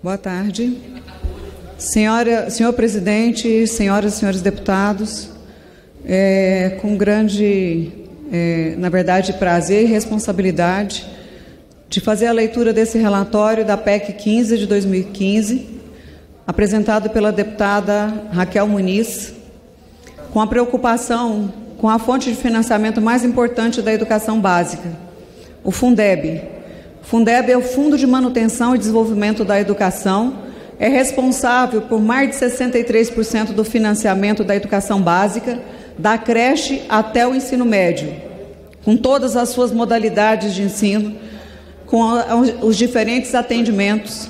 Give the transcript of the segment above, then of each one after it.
Boa tarde. Senhor presidente, senhoras e senhores deputados, com grande, na verdade, prazer e responsabilidade de fazer a leitura desse relatório da PEC 15 de 2015, apresentado pela deputada Raquel Muniz, com a preocupação com a fonte de financiamento mais importante da educação básica, o Fundeb. O Fundeb é o Fundo de Manutenção e Desenvolvimento da Educação, é responsável por mais de 63% do financiamento da educação básica, da creche até o ensino médio, com todas as suas modalidades de ensino, com os diferentes atendimentos,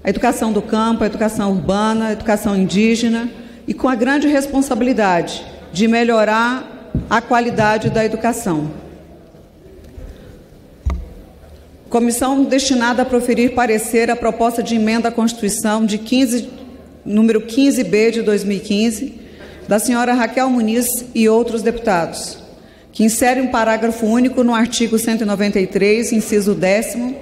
a educação do campo, a educação urbana, a educação indígena, e com a grande responsabilidade de melhorar a qualidade da educação. Comissão destinada a proferir parecer à proposta de emenda à Constituição número 15B de 2015, da senhora Raquel Muniz e outros deputados, que insere um parágrafo único no artigo 193, inciso 10º,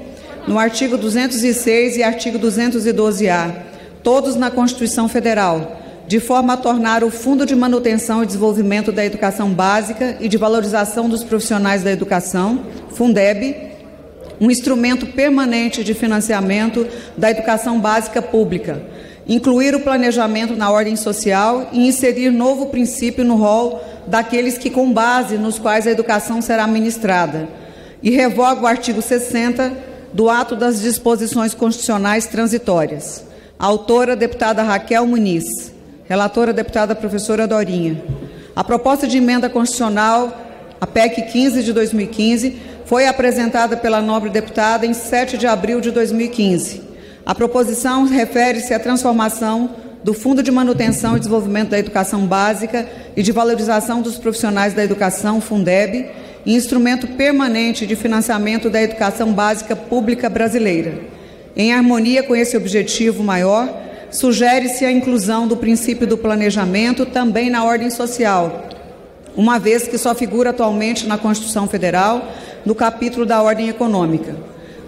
no artigo 206 e artigo 212-A, todos na Constituição Federal, de forma a tornar o Fundo de Manutenção e Desenvolvimento da Educação Básica e de Valorização dos Profissionais da Educação, Fundeb, um instrumento permanente de financiamento da educação básica pública, incluir o planejamento na ordem social e inserir novo princípio no rol daqueles que, com base nos quais a educação será ministrada, e revoga o artigo 60 do ato das disposições constitucionais transitórias. Autora, deputada Raquel Muniz. Relatora, deputada professora Dorinha. A proposta de emenda constitucional, a PEC 15 de 2015, foi apresentada pela nobre deputada em 7 de abril de 2015. A proposição refere-se à transformação do Fundo de Manutenção e Desenvolvimento da Educação Básica e de Valorização dos Profissionais da Educação, Fundeb, em instrumento permanente de financiamento da educação básica pública brasileira. Em harmonia com esse objetivo maior, sugere-se a inclusão do princípio do planejamento também na ordem social, uma vez que só figura atualmente na Constituição Federal, no capítulo da ordem econômica.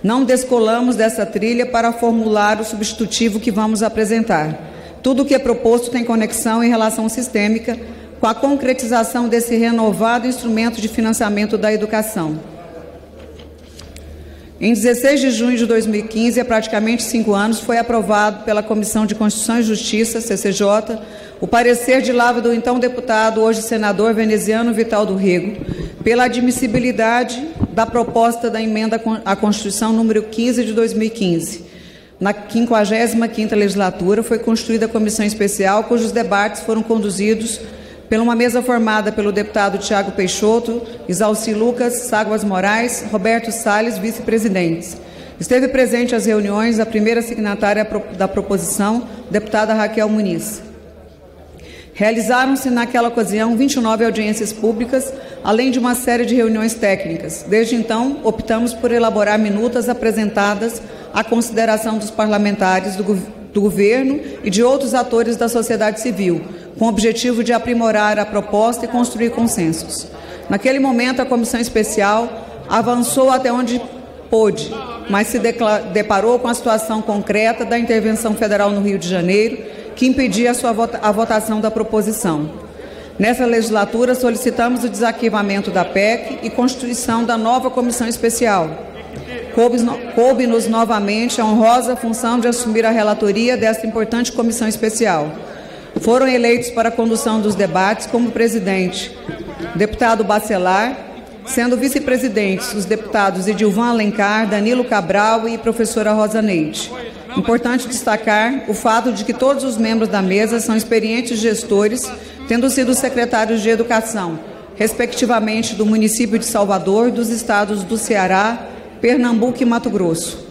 Não descolamos dessa trilha para formular o substitutivo que vamos apresentar. Tudo o que é proposto tem conexão e relação sistêmica com a concretização desse renovado instrumento de financiamento da educação. Em 16 de junho de 2015, há praticamente 5 anos, foi aprovado pela Comissão de Constituição e Justiça, CCJ, o parecer de lavra do então deputado, hoje senador veneziano Vital do Rego, pela admissibilidade da proposta da emenda à Constituição número 15 de 2015. Na 55ª legislatura, foi constituída a comissão especial, cujos debates foram conduzidos por uma mesa formada pelo deputado Tiago Peixoto, Isalci Lucas, Ságuas Moraes, Roberto Salles, vice-presidentes. Esteve presente às reuniões a primeira signatária da proposição, deputada Raquel Muniz. Realizaram-se naquela ocasião 29 audiências públicas, além de uma série de reuniões técnicas. Desde então, optamos por elaborar minutas apresentadas à consideração dos parlamentares do governo e de outros atores da sociedade civil, com o objetivo de aprimorar a proposta e construir consensos. Naquele momento, a comissão especial avançou até onde pôde, mas se deparou com a situação concreta da intervenção federal no Rio de Janeiro, que impedia a votação da proposição. Nessa legislatura, solicitamos o desarquivamento da PEC e constituição da nova comissão especial. Coube-nos novamente a honrosa função de assumir a relatoria desta importante comissão especial. Foram eleitos para a condução dos debates como presidente deputado Bacelar, sendo vice-presidentes os deputados Edilvan Alencar, Danilo Cabral e professora Rosa Neide. Importante destacar o fato de que todos os membros da mesa são experientes gestores, tendo sido secretários de Educação, respectivamente do município de Salvador, dos estados do Ceará, Pernambuco e Mato Grosso.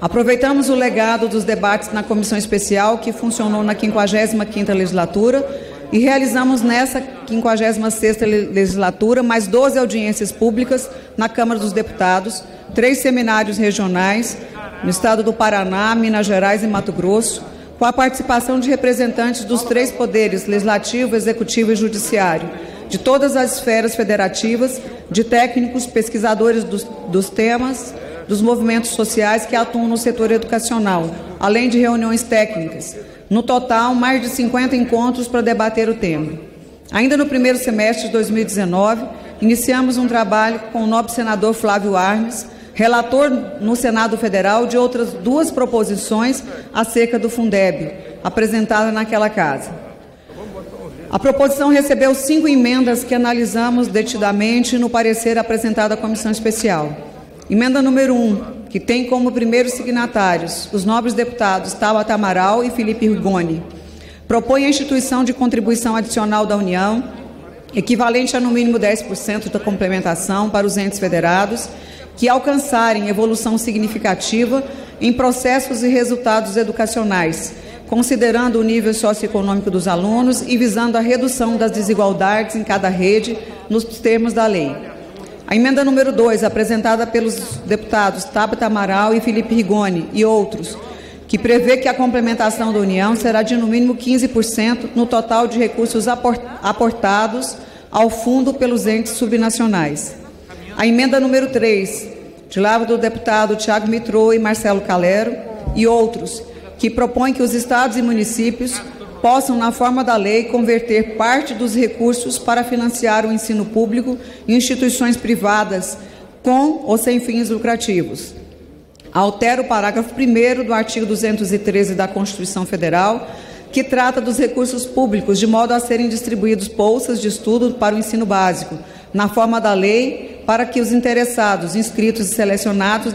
Aproveitamos o legado dos debates na comissão especial, que funcionou na 55ª legislatura, e realizamos nessa 56ª legislatura mais 12 audiências públicas na Câmara dos Deputados, 3 seminários regionais no estado do Paraná, Minas Gerais e Mato Grosso, com a participação de representantes dos 3 poderes, legislativo, executivo e judiciário, de todas as esferas federativas, de técnicos, pesquisadores dos temas, dos movimentos sociais que atuam no setor educacional, além de reuniões técnicas. No total, mais de 50 encontros para debater o tema. Ainda no primeiro semestre de 2019, iniciamos um trabalho com o nobre senador Flávio Arnes, relator no Senado Federal de outras 2 proposições acerca do Fundeb, apresentada naquela casa. A proposição recebeu 5 emendas que analisamos detidamente no parecer apresentado à Comissão Especial. Emenda número 1, que tem como primeiros signatários os nobres deputados Tabata Amaral e Felipe Rigoni, propõe a instituição de contribuição adicional da União, equivalente a no mínimo 10% da complementação para os entes federados, que alcançarem evolução significativa em processos e resultados educacionais, considerando o nível socioeconômico dos alunos e visando a redução das desigualdades em cada rede, nos termos da lei. A emenda número 2, apresentada pelos deputados Tabata Amaral e Felipe Rigoni e outros, que prevê que a complementação da União será de no mínimo 15% no total de recursos aportados ao fundo pelos entes subnacionais. A emenda número 3, de lado do deputado Tiago Mitrô e Marcelo Calero e outros, que propõe que os estados e municípios possam, na forma da lei, converter parte dos recursos para financiar o ensino público em instituições privadas com ou sem fins lucrativos. Altera o parágrafo 1º do artigo 213 da Constituição Federal, que trata dos recursos públicos, de modo a serem distribuídos bolsas de estudo para o ensino básico, na forma da lei, para que os interessados, inscritos e selecionados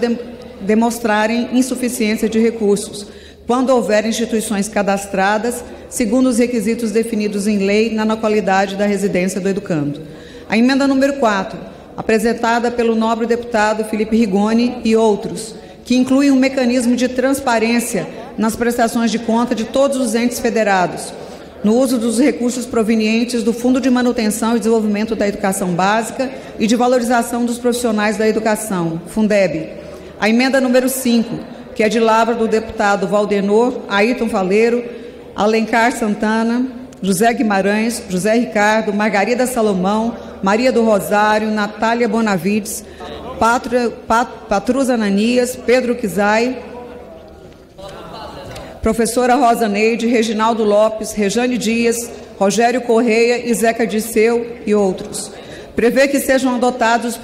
demonstrarem insuficiência de recursos, quando houver instituições cadastradas, segundo os requisitos definidos em lei na qualidade da residência do educando. A emenda número 4, apresentada pelo nobre deputado Felipe Rigoni e outros, que inclui um mecanismo de transparência nas prestações de conta de todos os entes federados, no uso dos recursos provenientes do Fundo de Manutenção e Desenvolvimento da Educação Básica e de Valorização dos Profissionais da Educação, Fundeb. A emenda número 5, que é de lavra do deputado Valdenor, Ayrton Faleiro, Alencar Santana, José Guimarães, José Ricardo, Margarida Salomão, Maria do Rosário, Natália Bonavides, Patrus Ananias, Pedro Kizai, professora Rosa Neide, Reginaldo Lopes, Rejane Dias, Rogério Correia e Zeca Disseu e outros. Prevê que sejam adotados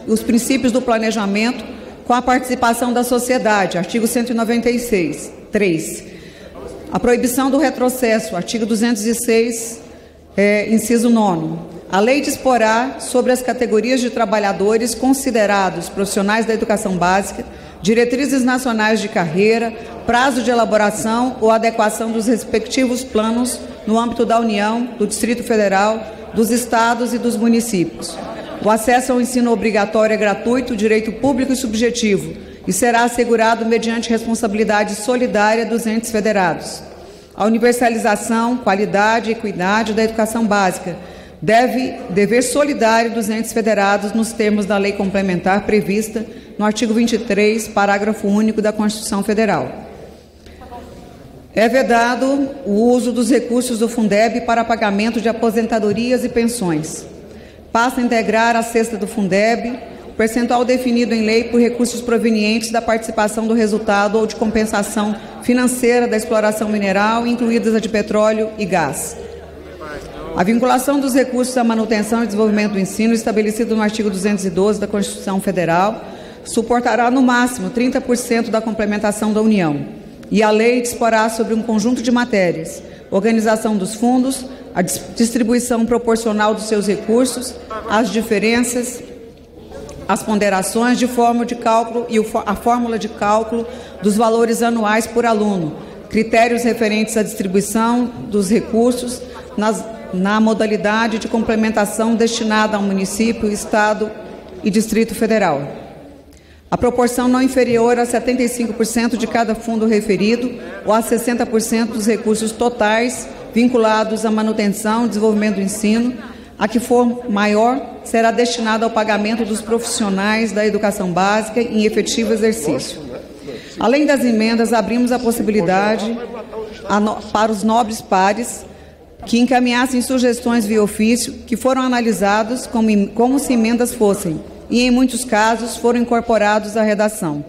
os princípios do planejamento com a participação da sociedade, artigo 196, 3. A proibição do retrocesso, artigo 206, inciso 9. A lei disporá sobre as categorias de trabalhadores considerados profissionais da educação básica, diretrizes nacionais de carreira, prazo de elaboração ou adequação dos respectivos planos no âmbito da União, do Distrito Federal, dos estados e dos municípios. O acesso ao ensino obrigatório é gratuito, direito público e subjetivo, e será assegurado mediante responsabilidade solidária dos entes federados. A universalização, qualidade e equidade da educação básica dever solidário dos entes federados nos termos da lei complementar prevista no artigo 23, parágrafo único da Constituição Federal. É vedado o uso dos recursos do Fundeb para pagamento de aposentadorias e pensões. Passa a integrar a cesta do Fundeb, percentual definido em lei por recursos provenientes da participação do resultado ou de compensação financeira da exploração mineral, incluídas a de petróleo e gás. A vinculação dos recursos à manutenção e desenvolvimento do ensino, estabelecido no artigo 212 da Constituição Federal, suportará no máximo 30% da complementação da União, e a lei disporá sobre um conjunto de matérias: organização dos fundos, a distribuição proporcional dos seus recursos, as diferenças, as ponderações de forma de cálculo e a fórmula de cálculo dos valores anuais por aluno, critérios referentes à distribuição dos recursos na modalidade de complementação destinada ao município, Estado e Distrito Federal. A proporção não inferior a 75% de cada fundo referido ou a 60% dos recursos totais vinculados à manutenção e desenvolvimento do ensino, a que for maior, será destinada ao pagamento dos profissionais da educação básica em efetivo exercício. Além das emendas, abrimos a possibilidade para os nobres pares que encaminhassem sugestões via ofício, que foram analisados como se emendas fossem e, em muitos casos, foram incorporados à redação.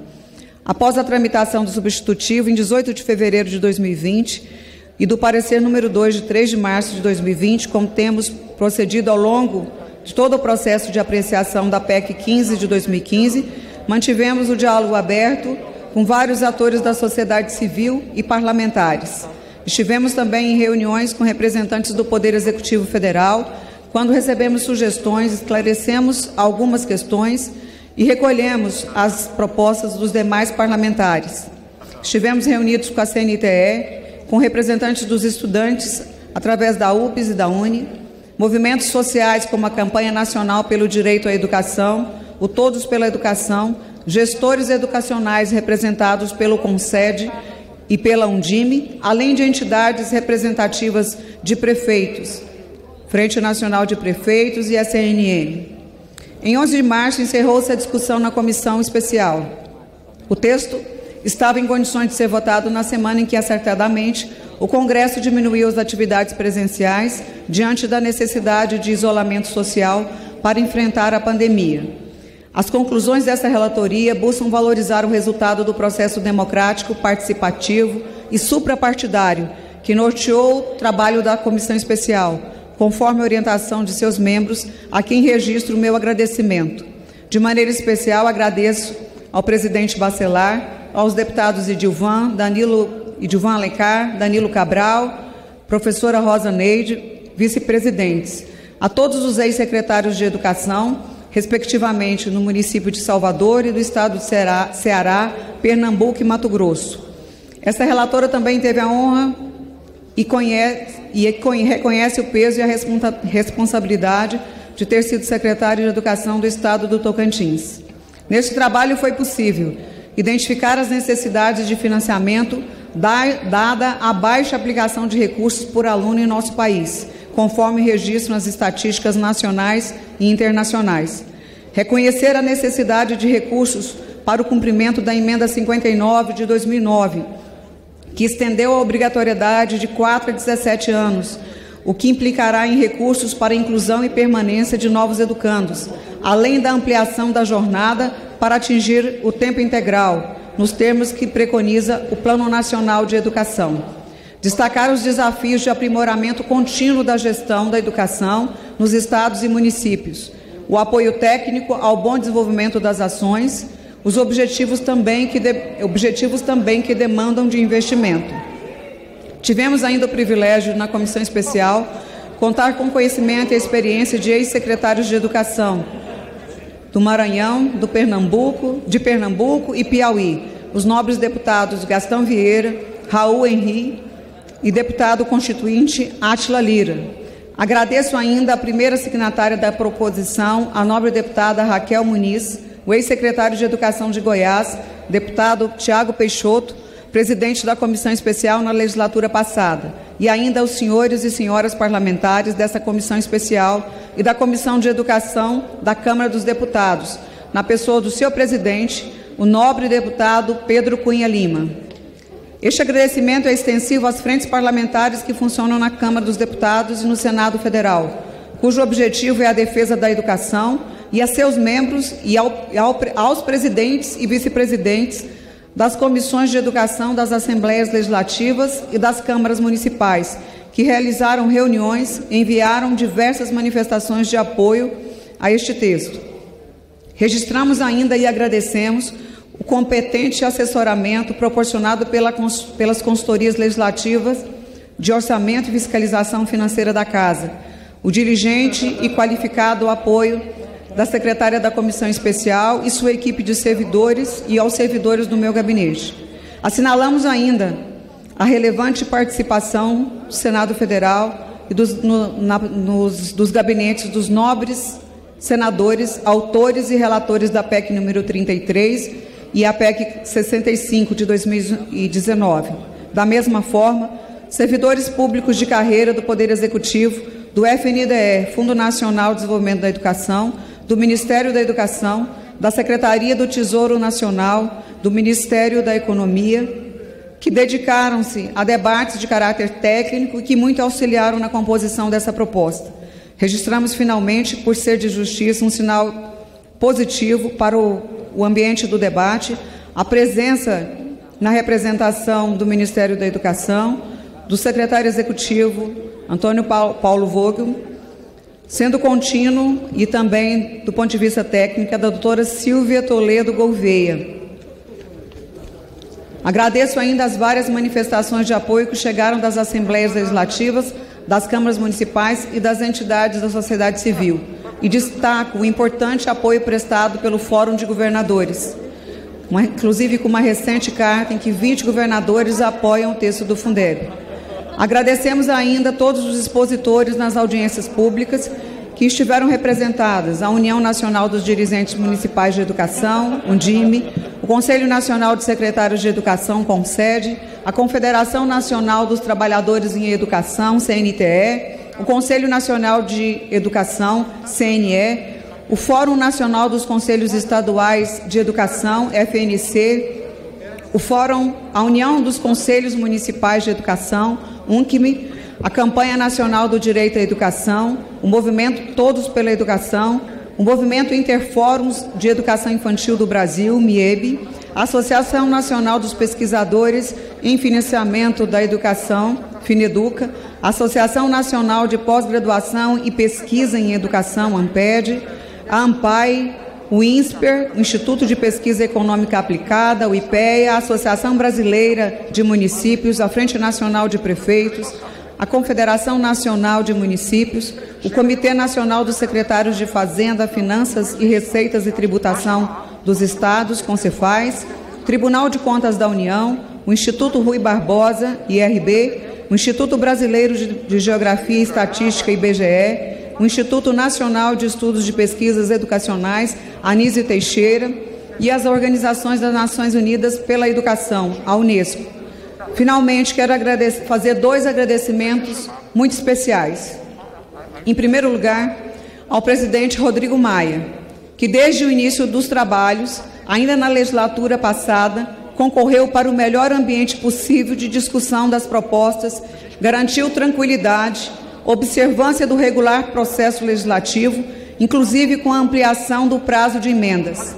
Após a tramitação do substitutivo, em 18 de fevereiro de 2020, e do parecer número 2, de 3 de março de 2020, como temos procedido ao longo de todo o processo de apreciação da PEC 15 de 2015, mantivemos o diálogo aberto com vários atores da sociedade civil e parlamentares. Estivemos também em reuniões com representantes do Poder Executivo Federal, quando recebemos sugestões, esclarecemos algumas questões e recolhemos as propostas dos demais parlamentares. Estivemos reunidos com a CNTE, com representantes dos estudantes, através da UPES e da UNE, movimentos sociais como a Campanha Nacional pelo Direito à Educação, o Todos pela Educação, gestores educacionais representados pelo CONSED e pela Undime, além de entidades representativas de prefeitos, Frente Nacional de Prefeitos e a CNN. Em 11 de março, encerrou-se a discussão na comissão especial. O texto estava em condições de ser votado na semana em que, acertadamente, o Congresso diminuiu as atividades presenciais diante da necessidade de isolamento social para enfrentar a pandemia. As conclusões dessa relatoria buscam valorizar o resultado do processo democrático, participativo e suprapartidário que norteou o trabalho da comissão especial, conforme a orientação de seus membros, a quem registro o meu agradecimento. De maneira especial, agradeço ao presidente Bacelar, aos deputados Edilvan Alencar, Danilo Cabral, professora Rosa Neide, vice-presidentes, a todos os ex-secretários de Educação, respectivamente no município de Salvador e do estado de Ceará, Pernambuco e Mato Grosso. Essa relatora também teve a honra e reconhece o peso e a responsabilidade de ter sido secretário de Educação do estado do Tocantins. Neste trabalho foi possível identificar as necessidades de financiamento dada a baixa aplicação de recursos por aluno em nosso país, conforme registram as estatísticas nacionais e internacionais. Reconhecer a necessidade de recursos para o cumprimento da Emenda 59 de 2009, que estendeu a obrigatoriedade de 4 a 17 anos, o que implicará em recursos para a inclusão e permanência de novos educandos, além da ampliação da jornada para atingir o tempo integral, nos termos que preconiza o Plano Nacional de Educação. Destacar os desafios de aprimoramento contínuo da gestão da educação nos estados e municípios, o apoio técnico ao bom desenvolvimento das ações, os objetivos também que demandam de investimento. Tivemos ainda o privilégio, na comissão especial, contar com conhecimento e experiência de ex-secretários de Educação do Maranhão, de Pernambuco e Piauí, os nobres deputados Gastão Vieira, Raul Henri e deputado constituinte Átila Lira. Agradeço ainda a primeira signatária da proposição, a nobre deputada Raquel Muniz, o ex-secretário de Educação de Goiás, deputado Tiago Peixoto, presidente da comissão especial na legislatura passada, e ainda os senhores e senhoras parlamentares dessa comissão especial e da Comissão de Educação da Câmara dos Deputados, na pessoa do seu presidente, o nobre deputado Pedro Cunha Lima. Este agradecimento é extensivo às frentes parlamentares que funcionam na Câmara dos Deputados e no Senado Federal, cujo objetivo é a defesa da educação, e a seus membros e aos presidentes e vice-presidentes das comissões de educação das Assembleias Legislativas e das câmaras municipais, que realizaram reuniões e enviaram diversas manifestações de apoio a este texto. Registramos ainda e agradecemos o competente assessoramento proporcionado pelas consultorias legislativas de Orçamento e Fiscalização Financeira da Casa, o diligente e qualificado apoio da secretária da Comissão Especial e sua equipe de servidores e aos servidores do meu gabinete. Assinalamos ainda a relevante participação do Senado Federal e dos gabinetes dos nobres senadores, autores e relatores da PEC número 33 e a PEC 65 de 2019. Da mesma forma, servidores públicos de carreira do Poder Executivo, do FNDE, Fundo Nacional de Desenvolvimento da Educação, do Ministério da Educação, da Secretaria do Tesouro Nacional, do Ministério da Economia, que dedicaram-se a debates de caráter técnico e que muito auxiliaram na composição dessa proposta. Registramos, finalmente, por ser de justiça, um sinal positivo para o ambiente do debate, a presença na representação do Ministério da Educação, do secretário executivo, Antônio Paulo Vogel, sendo contínuo e também, do ponto de vista técnico, da doutora Silvia Toledo Gouveia. Agradeço ainda as várias manifestações de apoio que chegaram das Assembleias Legislativas, das câmaras municipais e das entidades da sociedade civil. E destaco o importante apoio prestado pelo Fórum de Governadores, inclusive com uma recente carta em que 20 governadores apoiam o texto do Fundeb. Agradecemos ainda todos os expositores nas audiências públicas que estiveram representadas, a União Nacional dos Dirigentes Municipais de Educação, UNDIME, o Conselho Nacional de Secretários de Educação, CONSED, a Confederação Nacional dos Trabalhadores em Educação, CNTE, o Conselho Nacional de Educação, CNE, o Fórum Nacional dos Conselhos Estaduais de Educação, FNC, o Fórum, a União dos Conselhos Municipais de Educação, UNCME, a Campanha Nacional do Direito à Educação, o Movimento Todos pela Educação, o Movimento Interfóruns de Educação Infantil do Brasil, MIEB, a Associação Nacional dos Pesquisadores em Financiamento da Educação, FINEDUCA, a Associação Nacional de Pós-Graduação e Pesquisa em Educação, ANPED, a ANPAI, o INSPER, o Instituto de Pesquisa Econômica Aplicada, o IPEA, a Associação Brasileira de Municípios, a Frente Nacional de Prefeitos, a Confederação Nacional de Municípios, o Comitê Nacional dos Secretários de Fazenda, Finanças e Receitas e Tributação dos Estados, CONCEFAS, o Tribunal de Contas da União, o Instituto Rui Barbosa, IRB, o Instituto Brasileiro de Geografia e Estatística, IBGE, o Instituto Nacional de Estudos de Pesquisas Educacionais, Anísio Teixeira, e as organizações das Nações Unidas pela Educação, a Unesco. Finalmente, quero fazer 2 agradecimentos muito especiais. Em primeiro lugar, ao presidente Rodrigo Maia, que desde o início dos trabalhos, ainda na legislatura passada, concorreu para o melhor ambiente possível de discussão das propostas, garantiu tranquilidade, observância do regular processo legislativo, inclusive com a ampliação do prazo de emendas.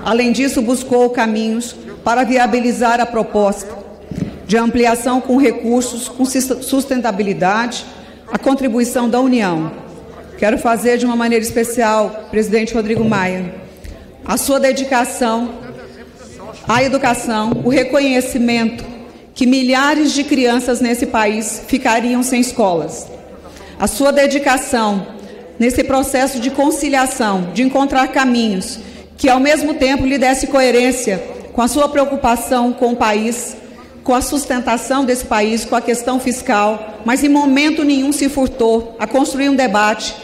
Além disso, buscou caminhos para viabilizar a proposta de ampliação com recursos, com sustentabilidade, a contribuição da União. Quero fazer de uma maneira especial, presidente Rodrigo Maia, a sua dedicação à educação, o reconhecimento que milhares de crianças nesse país ficariam sem escolas. A sua dedicação nesse processo de conciliação, de encontrar caminhos que, ao mesmo tempo, lhe desse coerência com a sua preocupação com o país, com a sustentação desse país, com a questão fiscal, mas em momento nenhum se furtou a construir um debate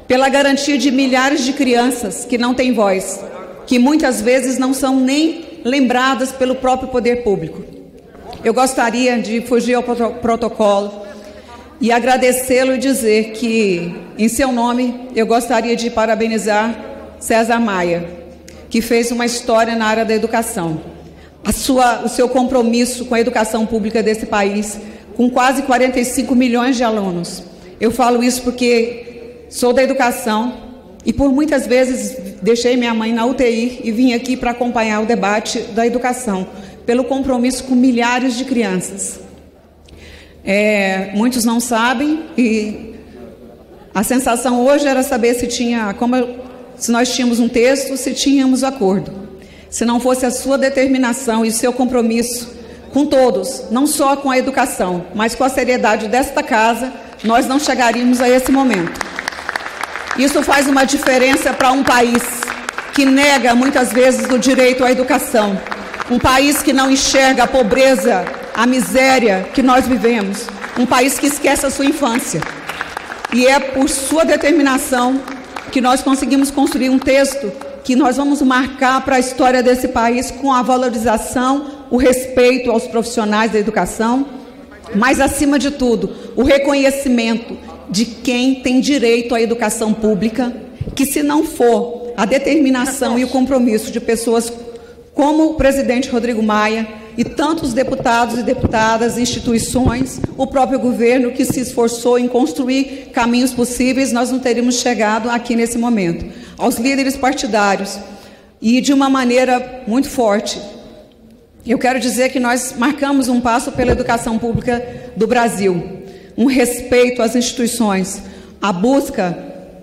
pela garantia de milhares de crianças que não têm voz, que muitas vezes não são nem lembradas pelo próprio poder público. Eu gostaria de fugir ao protocolo e agradecê-lo e dizer que, em seu nome, eu gostaria de parabenizar César Maia, que fez uma história na área da educação. O seu compromisso com a educação pública desse país, com quase 45 milhões de alunos. Eu falo isso porque sou da educação e por muitas vezes deixei minha mãe na UTI e vim aqui para acompanhar o debate da educação, pelo compromisso com milhares de crianças. Muitos não sabem e a sensação hoje era saber se nós tínhamos um texto, se tínhamos acordo. Se não fosse a sua determinação e o seu compromisso com todos, não só com a educação, mas com a seriedade desta casa, nós não chegaríamos a esse momento. Isso faz uma diferença para um país que nega muitas vezes o direito à educação, um país que não enxerga a pobreza, a miséria que nós vivemos, um país que esquece a sua infância. E é por sua determinação que nós conseguimos construir um texto que nós vamos marcar para a história desse país com a valorização, o respeito aos profissionais da educação, mas, acima de tudo, o reconhecimento de quem tem direito à educação pública, que, se não for a determinação e o compromisso de pessoas como o presidente Rodrigo Maia e tantos deputados e deputadas, instituições, o próprio governo que se esforçou em construir caminhos possíveis, nós não teríamos chegado aqui nesse momento. aos líderes partidários e de uma maneira muito forte. Eu quero dizer que nós marcamos um passo pela educação pública do Brasil, um respeito às instituições, a busca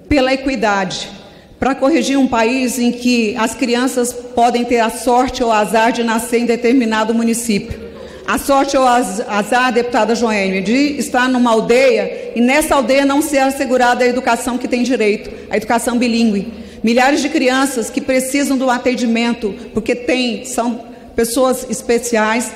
pela equidade, para corrigir um país em que as crianças podem ter a sorte ou azar de nascer em determinado município. A sorte ou azar, deputada Joênia, de estar numa aldeia e nessa aldeia não ser assegurada a educação que tem direito, a educação bilíngue. Milhares de crianças que precisam do atendimento, porque são pessoas especiais,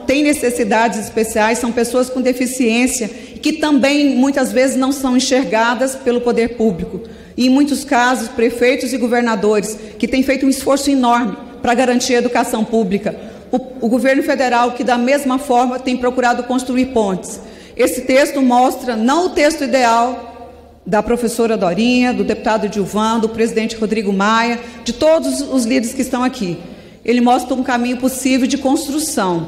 têm necessidades especiais, são pessoas com deficiência, que também muitas vezes não são enxergadas pelo poder público. E em muitos casos, prefeitos e governadores, que têm feito um esforço enorme para garantir a educação pública. O governo federal, que da mesma forma tem procurado construir pontes. Esse texto mostra, não o texto ideal da professora Dorinha, do deputado Gilvan, do presidente Rodrigo Maia, de todos os líderes que estão aqui. Ele mostra um caminho possível de construção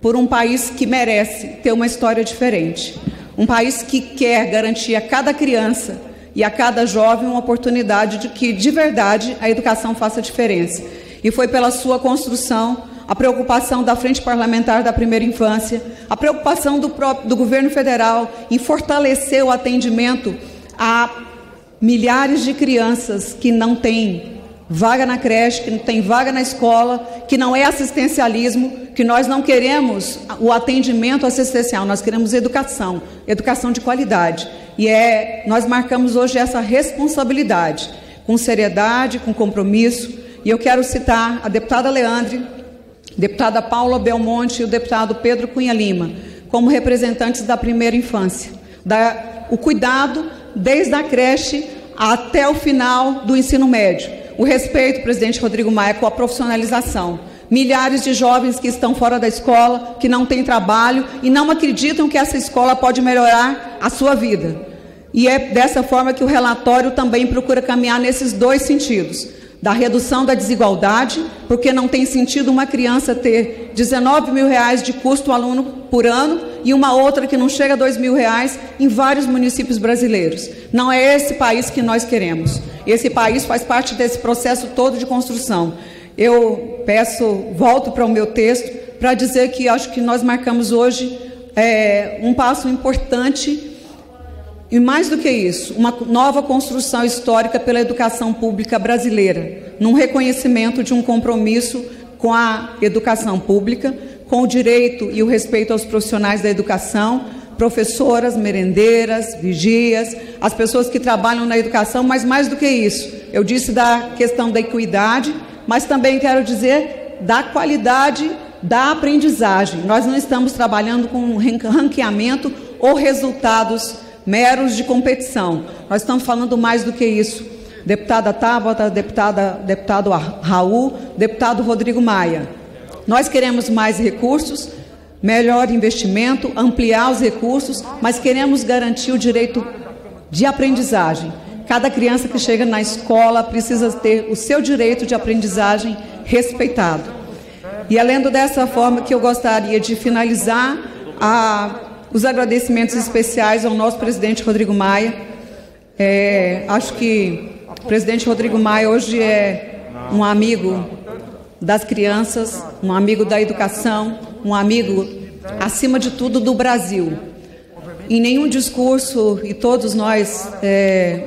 por um país que merece ter uma história diferente. Um país que quer garantir a cada criança e a cada jovem uma oportunidade de que, de verdade, a educação faça diferença. E foi pela sua construção, a preocupação da Frente Parlamentar da Primeira Infância, a preocupação do governo federal em fortalecer o atendimento a milhares de crianças que não têm vaga na creche, que não tem vaga na escola, que não é assistencialismo, que nós não queremos o atendimento assistencial, nós queremos educação de qualidade. E nós marcamos hoje essa responsabilidade, com seriedade, com compromisso, e eu quero citar a deputada Leandre, deputada Paula Belmonte e o deputado Pedro Cunha Lima, como representantes da primeira infância, o cuidado desde a creche até o final do ensino médio. O respeito, presidente Rodrigo Maia, com a profissionalização. Milhares de jovens que estão fora da escola, que não têm trabalho e não acreditam que essa escola pode melhorar a sua vida. E é dessa forma que o relatório também procura caminhar nesses dois sentidos. Da redução da desigualdade, porque não tem sentido uma criança ter R$19 mil de custo aluno por ano e uma outra que não chega a R$2 mil em vários municípios brasileiros. Não é esse país que nós queremos. Esse país faz parte desse processo todo de construção. Eu volto para o meu texto, para dizer que acho que nós marcamos hoje um passo importante. E mais do que isso, uma nova construção histórica pela educação pública brasileira, num reconhecimento de um compromisso com a educação pública, com o direito e o respeito aos profissionais da educação, professoras, merendeiras, vigias, as pessoas que trabalham na educação, mas mais do que isso, eu disse da questão da equidade, mas também quero dizer da qualidade da aprendizagem. Nós não estamos trabalhando com ranqueamento ou resultados meros de competição. Nós estamos falando mais do que isso. Deputada Tabata, deputado Raul, deputado Rodrigo Maia. Nós queremos mais recursos, melhor investimento, ampliar os recursos, mas queremos garantir o direito de aprendizagem. Cada criança que chega na escola precisa ter o seu direito de aprendizagem respeitado. E além dessa forma que eu gostaria de finalizar os agradecimentos especiais ao nosso presidente Rodrigo Maia. Acho que o presidente Rodrigo Maia hoje é um amigo das crianças, um amigo da educação, um amigo, acima de tudo, do Brasil. Em nenhum discurso, e todos nós,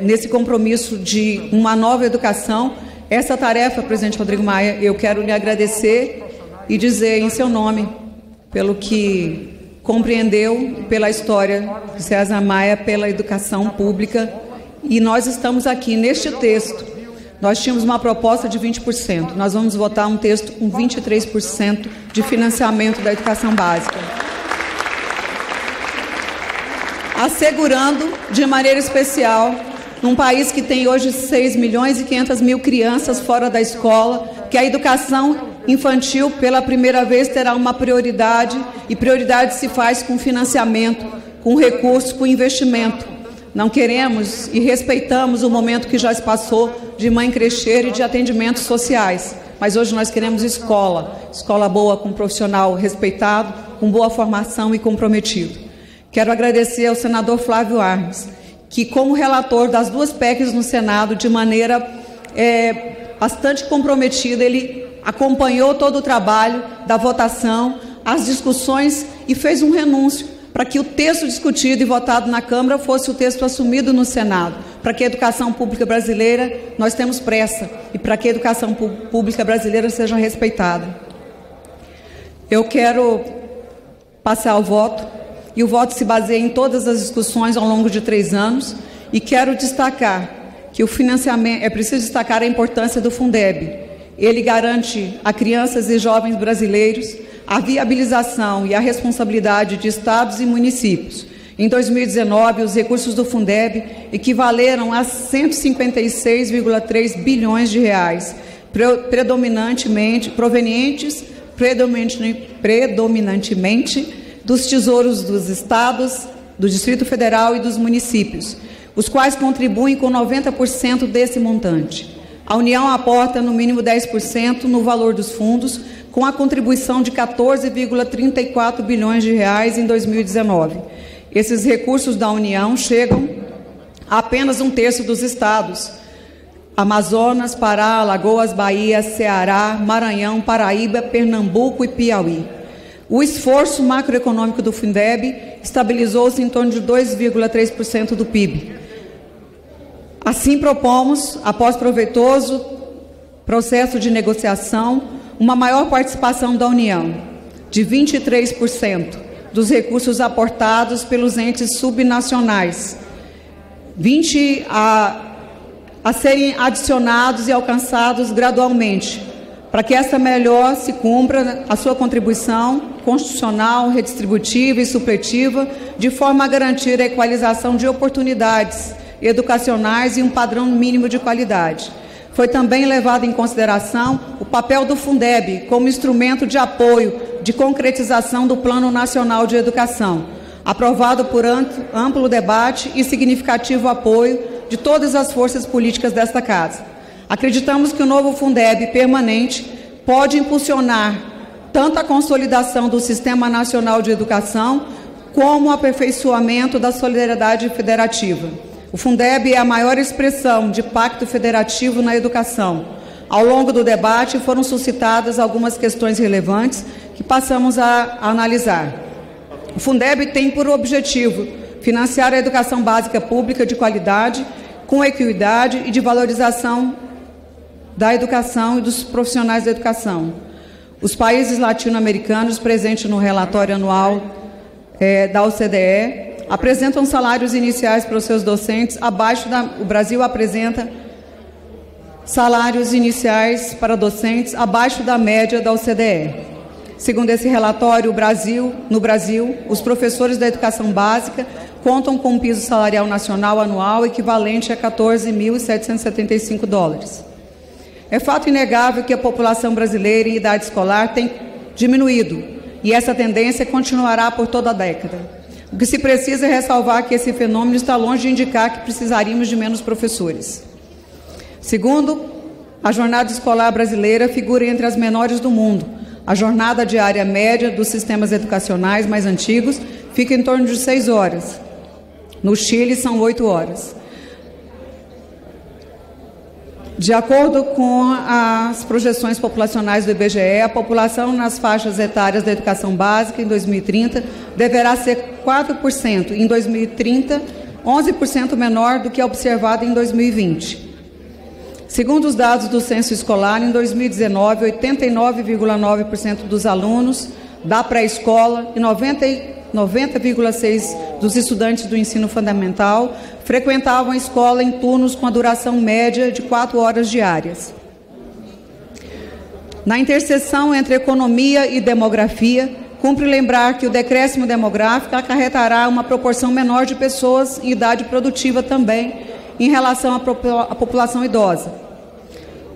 nesse compromisso de uma nova educação, essa tarefa, presidente Rodrigo Maia, eu quero lhe agradecer e dizer em seu nome, pelo que compreendeu, pela história de César Maia, pela educação pública. E nós estamos aqui, neste texto, nós tínhamos uma proposta de 20%, nós vamos votar um texto com 23% de financiamento da educação básica. Assegurando, de maneira especial, num país que tem hoje 6.500.000 crianças fora da escola, que a educação infantil, pela primeira vez, terá uma prioridade, e prioridade se faz com financiamento, com recursos, com investimento. Não queremos e respeitamos o momento que já se passou de mãe crecheira e de atendimentos sociais, mas hoje nós queremos escola boa, com profissional respeitado, com boa formação e comprometido. Quero agradecer ao senador Flávio Arnes, que, como relator das duas PECs no Senado, de maneira bastante comprometido, ele acompanhou todo o trabalho da votação, as discussões e fez um renúncio para que o texto discutido e votado na Câmara fosse o texto assumido no Senado, para que a educação pública brasileira, nós temos pressa, e para que a educação pública brasileira seja respeitada. Eu quero passar ao voto, e o voto se baseia em todas as discussões ao longo de 3 anos, e quero destacar que o financiamento, é preciso destacar a importância do Fundeb. Ele garante a crianças e jovens brasileiros a viabilização e a responsabilidade de estados e municípios. Em 2019, os recursos do Fundeb equivaleram a 156,3 bilhões de reais, provenientes predominantemente dos tesouros dos estados, do Distrito Federal e dos municípios, os quais contribuem com 90% desse montante. A União aporta no mínimo 10% no valor dos fundos, com a contribuição de 14,34 bilhões de reais em 2019. Esses recursos da União chegam a apenas 1/3 dos estados: Amazonas, Pará, Alagoas, Bahia, Ceará, Maranhão, Paraíba, Pernambuco e Piauí. O esforço macroeconômico do Fundeb estabilizou-se em torno de 2,3% do PIB. Assim, propomos, após proveitoso processo de negociação, uma maior participação da União, de 23% dos recursos aportados pelos entes subnacionais, 20% a serem adicionados e alcançados gradualmente, para que essa melhor se cumpra a sua contribuição constitucional, redistributiva e supletiva, de forma a garantir a equalização de oportunidades educacionais e um padrão mínimo de qualidade. Foi também levado em consideração o papel do Fundeb como instrumento de apoio, de concretização do Plano Nacional de Educação, aprovado por amplo debate e significativo apoio de todas as forças políticas desta Casa. Acreditamos que o novo Fundeb permanente pode impulsionar tanto a consolidação do Sistema Nacional de Educação, como o aperfeiçoamento da solidariedade federativa. O Fundeb é a maior expressão de pacto federativo na educação. Ao longo do debate foram suscitadas algumas questões relevantes que passamos a analisar. O Fundeb tem por objetivo financiar a educação básica pública de qualidade, com equidade e de valorização da educação e dos profissionais da educação. Os países latino-americanos presentes no relatório anual da OCDE apresentam salários iniciais para os seus docentes abaixo o Brasil apresenta salários iniciais para docentes abaixo da média da OCDE. Segundo esse relatório, no Brasil, os professores da educação básica contam com um piso salarial nacional anual equivalente a 14.775 dólares. É fato inegável que a população brasileira em idade escolar tem diminuído, e essa tendência continuará por toda a década. O que se precisa é ressalvar que esse fenômeno está longe de indicar que precisaríamos de menos professores. Segundo, a jornada escolar brasileira figura entre as menores do mundo. A jornada diária média dos sistemas educacionais mais antigos fica em torno de 6 horas. No Chile, são 8 horas. De acordo com as projeções populacionais do IBGE, a população nas faixas etárias da educação básica em 2030 deverá ser 4%, em 2030, 11% menor do que a observada em 2020. Segundo os dados do censo escolar, em 2019, 89,9% dos alunos da pré-escola e 90,6% dos estudantes do ensino fundamental frequentavam a escola em turnos com a duração média de 4 horas diárias. Na interseção entre economia e demografia, cumpre lembrar que o decréscimo demográfico acarretará uma proporção menor de pessoas em idade produtiva também, em relação à população idosa.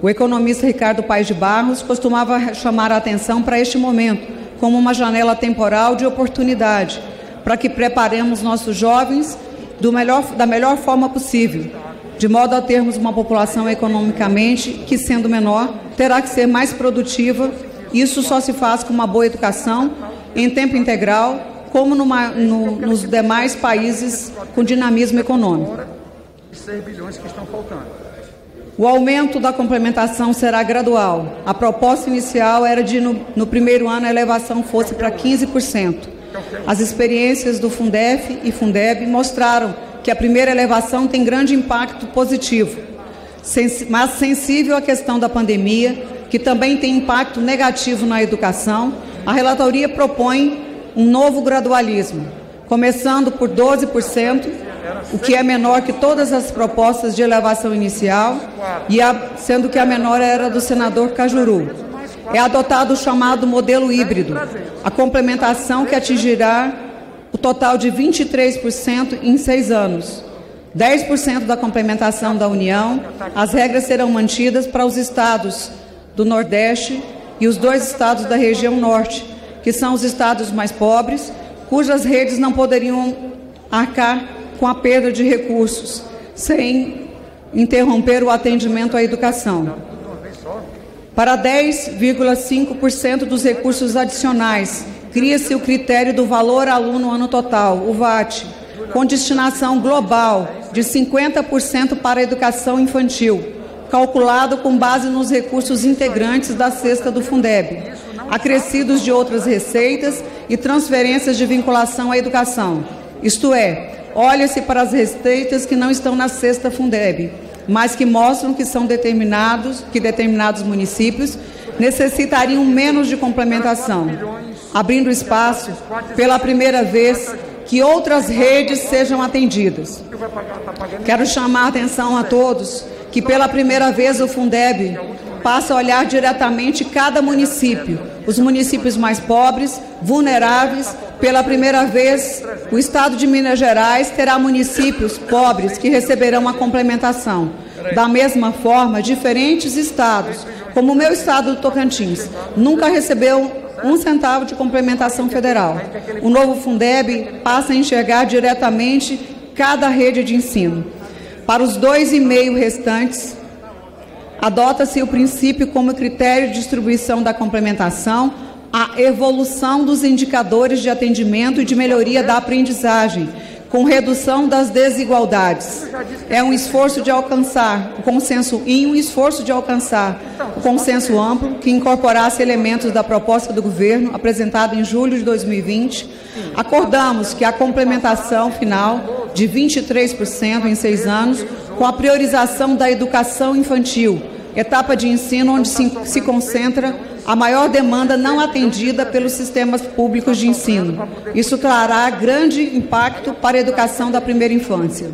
O economista Ricardo Paes de Barros costumava chamar a atenção para este momento, como uma janela temporal de oportunidade, para que preparemos nossos jovens da melhor forma possível, de modo a termos uma população economicamente que, sendo menor, terá que ser mais produtiva. Isso só se faz com uma boa educação, em tempo integral, como nos demais países com dinamismo econômico. 6 bilhões que estão faltando. O aumento da complementação será gradual. A proposta inicial era de, no primeiro ano, a elevação fosse para 15%. As experiências do Fundef e Fundeb mostraram que a primeira elevação tem grande impacto positivo, mas sensível à questão da pandemia, que também tem impacto negativo na educação, a relatoria propõe um novo gradualismo, começando por 12%, o que é menor que todas as propostas de elevação inicial, sendo que a menor era do senador Cajuru. É adotado o chamado modelo híbrido, a complementação que atingirá o total de 23% em 6 anos. 10% da complementação da União, as regras serão mantidas para os estados do Nordeste e os 2 estados da região Norte, que são os estados mais pobres, cujas redes não poderiam arcar com a perda de recursos, sem interromper o atendimento à educação. Para 10,5% dos recursos adicionais, cria-se o critério do valor aluno ano total, o VAT, com destinação global de 50% para a educação infantil, calculado com base nos recursos integrantes da cesta do Fundeb, acrescidos de outras receitas e transferências de vinculação à educação. Isto é, olha-se para as receitas que não estão na cesta Fundeb, mas que mostram que determinados municípios necessitariam menos de complementação, abrindo espaço, pela primeira vez, que outras redes sejam atendidas. Quero chamar a atenção a todos que, pela primeira vez, o Fundeb passa a olhar diretamente cada município, os municípios mais pobres, vulneráveis. Pela primeira vez, o Estado de Minas Gerais terá municípios pobres que receberão a complementação. Da mesma forma, diferentes estados, como o meu estado do Tocantins, nunca recebeu 1 centavo de complementação federal. O novo Fundeb passa a enxergar diretamente cada rede de ensino. Para os 2,5 restantes, adota-se o princípio como critério de distribuição da complementação, a evolução dos indicadores de atendimento e de melhoria da aprendizagem, com redução das desigualdades. É um esforço de alcançar o consenso amplo que incorporasse elementos da proposta do governo apresentada em julho de 2020. Acordamos que a complementação final de 23% em 6 anos, com a priorização da educação infantil, etapa de ensino onde se concentra a maior demanda não atendida pelos sistemas públicos de ensino. Isso trará grande impacto para a educação da primeira infância.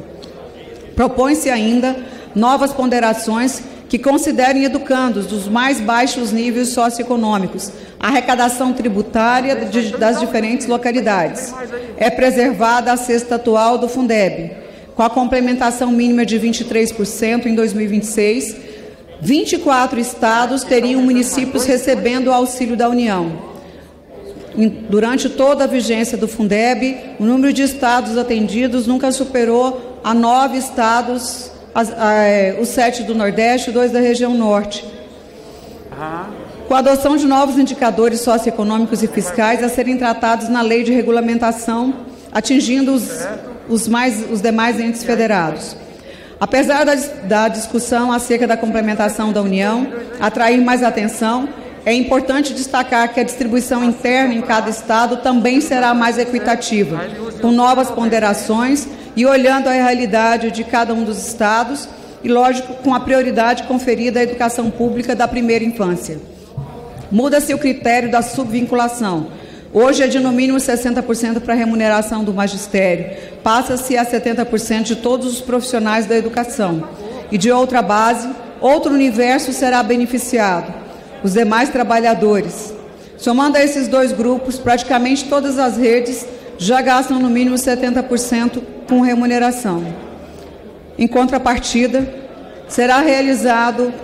Propõe-se ainda novas ponderações que considerem educandos dos mais baixos níveis socioeconômicos, a arrecadação tributária das diferentes localidades. É preservada a cesta atual do Fundeb, com a complementação mínima de 23% em 2026, 24 estados teriam municípios recebendo o auxílio da União. Durante toda a vigência do Fundeb, o número de estados atendidos nunca superou a 9 estados, os 7 do Nordeste e 2 da região Norte. Com a adoção de novos indicadores socioeconômicos e fiscais a serem tratados na lei de regulamentação, atingindo os demais entes federados. Apesar da discussão acerca da complementação da União atrair mais atenção, é importante destacar que a distribuição interna em cada estado também será mais equitativa, com novas ponderações e olhando a realidade de cada um dos estados e, lógico, com a prioridade conferida à educação pública da primeira infância. Muda-se o critério da subvinculação. Hoje é de no mínimo 60% para a remuneração do magistério, passa-se a 70% de todos os profissionais da educação. E de outra base, outro universo será beneficiado, os demais trabalhadores. Somando a esses 2 grupos, praticamente todas as redes já gastam no mínimo 70% com remuneração. Em contrapartida, será realizado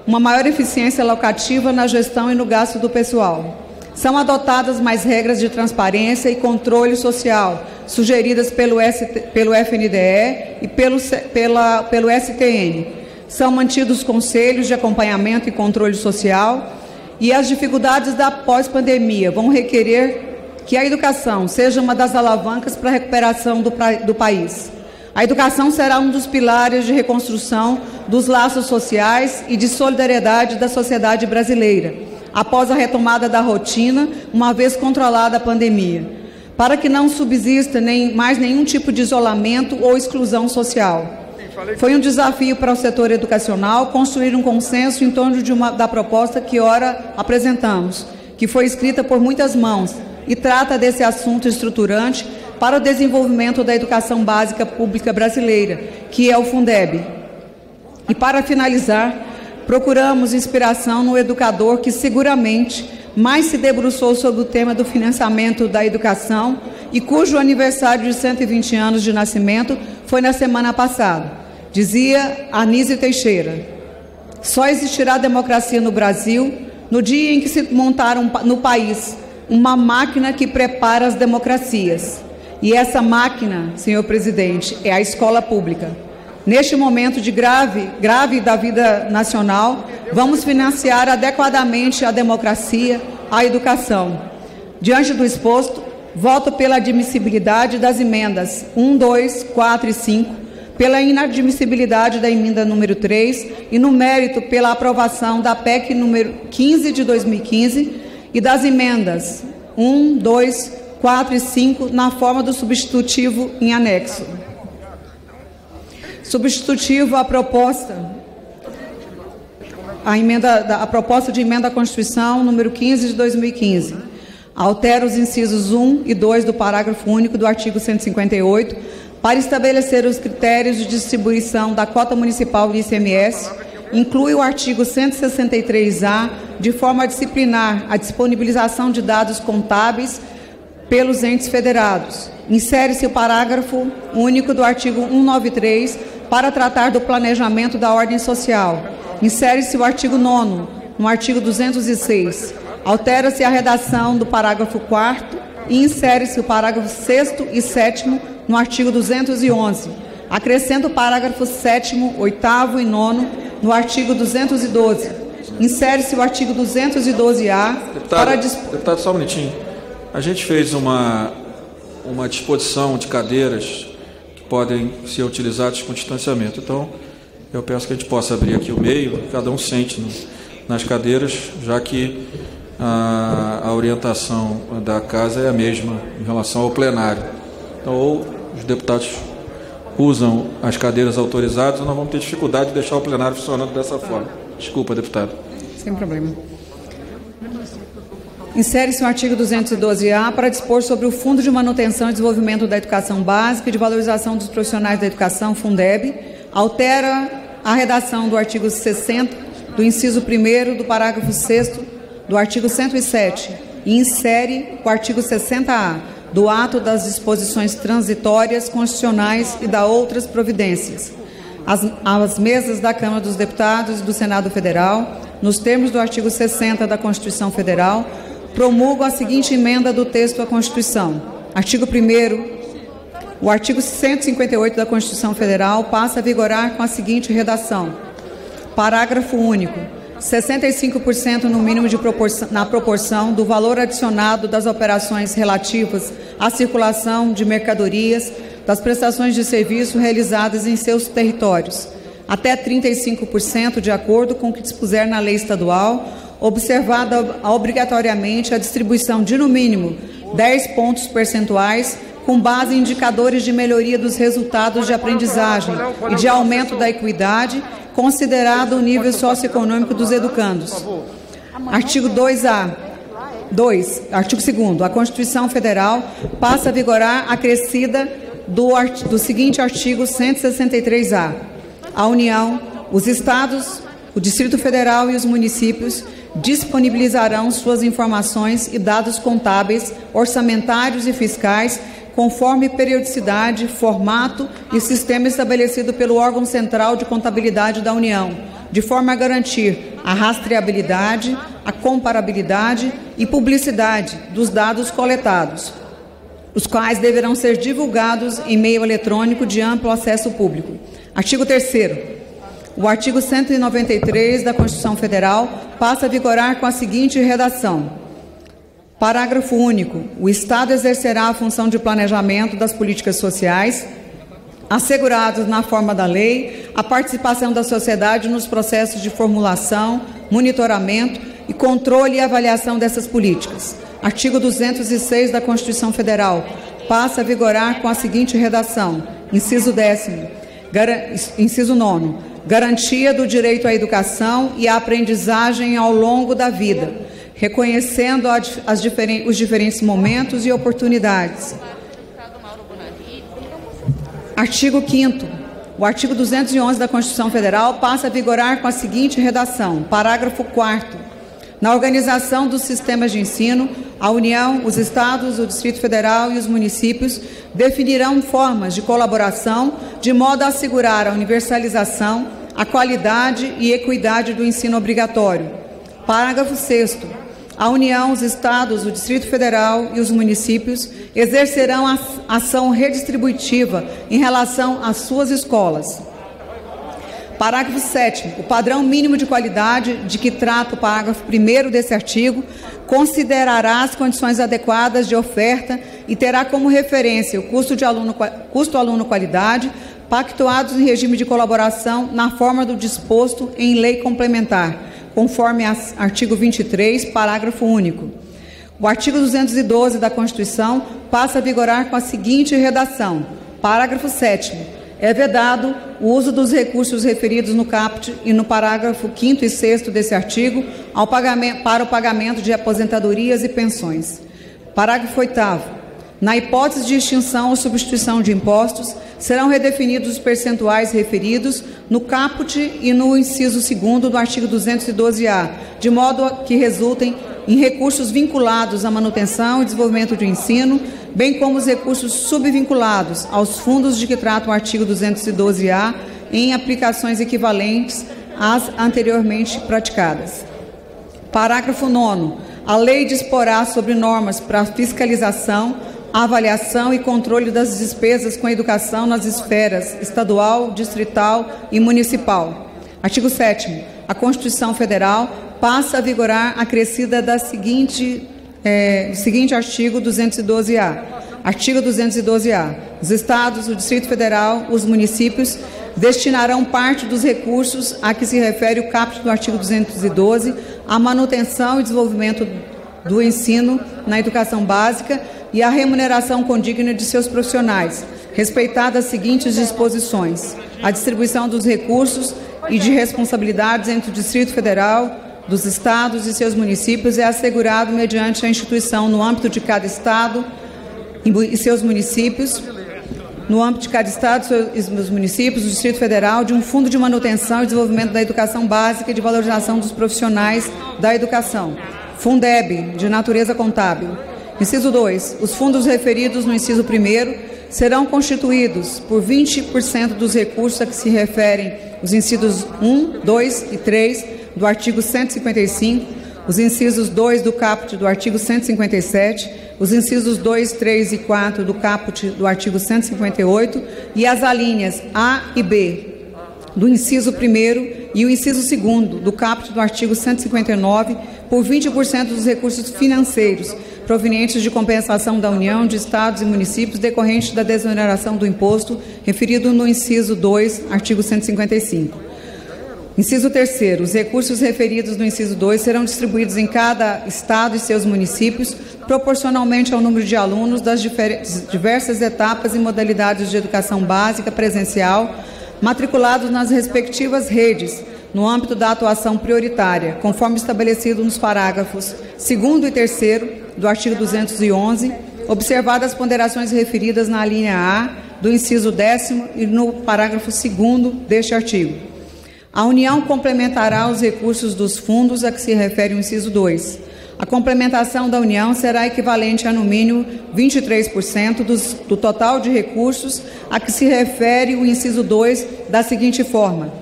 uma maior eficiência alocativa na gestão e no gasto do pessoal. São adotadas mais regras de transparência e controle social, sugeridas pelo FNDE e pelo STN. São mantidos conselhos de acompanhamento e controle social e as dificuldades da pós-pandemia vão requerer que a educação seja uma das alavancas para a recuperação do país. A educação será um dos pilares de reconstrução dos laços sociais e de solidariedade da sociedade brasileira, após a retomada da rotina, uma vez controlada a pandemia, para que não subsista mais nenhum tipo de isolamento ou exclusão social. Foi um desafio para o setor educacional construir um consenso em torno da proposta que ora apresentamos, que foi escrita por muitas mãos e trata desse assunto estruturante para o desenvolvimento da educação básica pública brasileira, que é o Fundeb. E para finalizar, procuramos inspiração no educador que seguramente mais se debruçou sobre o tema do financiamento da educação e cujo aniversário de 120 anos de nascimento foi na semana passada. Dizia Anísio Teixeira: só existirá democracia no Brasil no dia em que se montar no país uma máquina que prepara as democracias. E essa máquina, senhor presidente, é a escola pública. Neste momento de grave da vida nacional, vamos financiar adequadamente a democracia, a educação. Diante do exposto, voto pela admissibilidade das emendas 1, 2, 4 e 5, pela inadmissibilidade da emenda número 3 e, no mérito, pela aprovação da PEC número 15 de 2015 e das emendas 1, 2, 4 e 5 na forma do substitutivo em anexo. Substitutivo à proposta. A proposta de emenda à Constituição número 15 de 2015. Altera os incisos 1 e 2 do parágrafo único do artigo 158 para estabelecer os critérios de distribuição da cota municipal de ICMS, inclui o artigo 163-A, de forma a disciplinar a disponibilização de dados contábeis pelos entes federados. Insere-se o parágrafo único do artigo 193 para tratar do planejamento da ordem social. Insere-se o artigo 9º, no artigo 206. Altera-se a redação do parágrafo 4º e insere-se o parágrafo 6º e 7º no artigo 211. Acrescenta o parágrafo 7º, 8º e 9º no artigo 212. Insere-se o artigo 212-A para... Deputado, só um minutinho. A gente fez uma disposição de cadeiras que podem ser utilizadas com distanciamento. Então, eu peço que a gente possa abrir aqui o meio, cada um sente nas cadeiras, já que a orientação da casa é a mesma em relação ao plenário. Então, ou os deputados usam as cadeiras autorizadas, ou nós vamos ter dificuldade de deixar o plenário funcionando dessa forma. Desculpa, deputado. Sem problema. Insere-se o artigo 212-A para dispor sobre o Fundo de Manutenção e Desenvolvimento da Educação Básica e de Valorização dos Profissionais da Educação, Fundeb. Altera a redação do artigo 60, do inciso 1º do parágrafo 6º do artigo 107 e insere o artigo 60-A do ato das disposições transitórias, constitucionais e da outras providências. As mesas da Câmara dos Deputados e do Senado Federal, nos termos do artigo 60 da Constituição Federal, promulgam a seguinte emenda do texto à Constituição. Artigo 1º, o artigo 158 da Constituição Federal passa a vigorar com a seguinte redação. Parágrafo único. 65% no mínimo na proporção do valor adicionado das operações relativas à circulação de mercadorias, das prestações de serviço realizadas em seus territórios, até 35% de acordo com o que dispuser na lei estadual, observada obrigatoriamente a distribuição de, no mínimo, 10 pontos percentuais com base em indicadores de melhoria dos resultados de aprendizagem e de aumento da equidade, considerado o nível socioeconômico dos educandos. Artigo 2A. 2. Artigo 2º. A Constituição Federal passa a vigorar acrescida do seguinte artigo 163-A. A União, os Estados, o Distrito Federal e os municípios disponibilizarão suas informações e dados contábeis, orçamentários e fiscais conforme periodicidade, formato e sistema estabelecido pelo órgão central de contabilidade da União, de forma a garantir a rastreabilidade, a comparabilidade e publicidade dos dados coletados, os quais deverão ser divulgados em meio eletrônico de amplo acesso público. Artigo 3º. O artigo 193 da Constituição Federal passa a vigorar com a seguinte redação. Parágrafo único. O Estado exercerá a função de planejamento das políticas sociais, assegurados na forma da lei, a participação da sociedade nos processos de formulação, monitoramento e controle e avaliação dessas políticas. Artigo 206 da Constituição Federal passa a vigorar com a seguinte redação: inciso 10º, inciso 9º, garantia do direito à educação e à aprendizagem ao longo da vida, reconhecendo os diferentes momentos e oportunidades. Artigo 5º. O artigo 211 da Constituição Federal passa a vigorar com a seguinte redação: parágrafo 4º. Na organização dos sistemas de ensino, a União, os Estados, o Distrito Federal e os municípios definirão formas de colaboração de modo a assegurar a universalização, a qualidade e equidade do ensino obrigatório. Parágrafo 6º. A União, os Estados, o Distrito Federal e os municípios exercerão a ação redistributiva em relação às suas escolas. Parágrafo 7º. O padrão mínimo de qualidade de que trata o parágrafo 1º desse artigo considerará as condições adequadas de oferta e terá como referência o custo-aluno-qualidade, pactuados em regime de colaboração na forma do disposto em lei complementar, conforme artigo 23, parágrafo único. O artigo 212 da Constituição passa a vigorar com a seguinte redação: parágrafo 7º. É vedado o uso dos recursos referidos no caput e no parágrafo 5º e 6º desse artigo para o pagamento de aposentadorias e pensões. Parágrafo 8º. Na hipótese de extinção ou substituição de impostos, serão redefinidos os percentuais referidos no caput e no inciso 2º do artigo 212-A, de modo que resultem em recursos vinculados à manutenção e desenvolvimento do ensino, bem como os recursos subvinculados aos fundos de que trata o artigo 212-A em aplicações equivalentes às anteriormente praticadas. Parágrafo 9º. A lei disporá sobre normas para fiscalização, avaliação e controle das despesas com a educação nas esferas estadual, distrital e municipal. Artigo 7º. A Constituição Federal passa a vigorar acrescida da seguinte artigo 212-A. Artigo 212-A. Os Estados, o Distrito Federal, os municípios destinarão parte dos recursos a que se refere o caput do artigo 212 à manutenção e desenvolvimento do ensino na educação básica e à remuneração condigna de seus profissionais, respeitadas as seguintes disposições: a distribuição dos recursos e de responsabilidades entre o Distrito Federal, dos Estados e seus municípios é assegurado mediante a instituição no âmbito de cada Estado e seus municípios, no âmbito de cada Estado e seus municípios, do Distrito Federal, de um fundo de manutenção e desenvolvimento da educação básica e de valorização dos profissionais da educação. Fundeb, de natureza contábil. Inciso 2. Os fundos referidos no inciso 1º serão constituídos por 20% dos recursos a que se referem os incisos 1, 2 e 3 do artigo 155, os incisos 2 do caput do artigo 157, os incisos 2, 3 e 4 do caput do artigo 158 e as alíneas A e B do inciso 1º e o inciso 2º do caput do artigo 159 por 20% dos recursos financeiros provenientes de compensação da União, de Estados e municípios decorrentes da desoneração do imposto referido no inciso 2, artigo 155. Inciso 3º. Os recursos referidos no inciso 2 serão distribuídos em cada Estado e seus municípios proporcionalmente ao número de alunos das diversas etapas e modalidades de educação básica presencial matriculados nas respectivas redes, no âmbito da atuação prioritária, conforme estabelecido nos parágrafos 2º e 3º do artigo 211, observadas as ponderações referidas na linha A do inciso 10º e no parágrafo 2º deste artigo. A União complementará os recursos dos fundos a que se refere o inciso 2. A complementação da União será equivalente a, no mínimo, 23% do total de recursos a que se refere o inciso 2 da seguinte forma.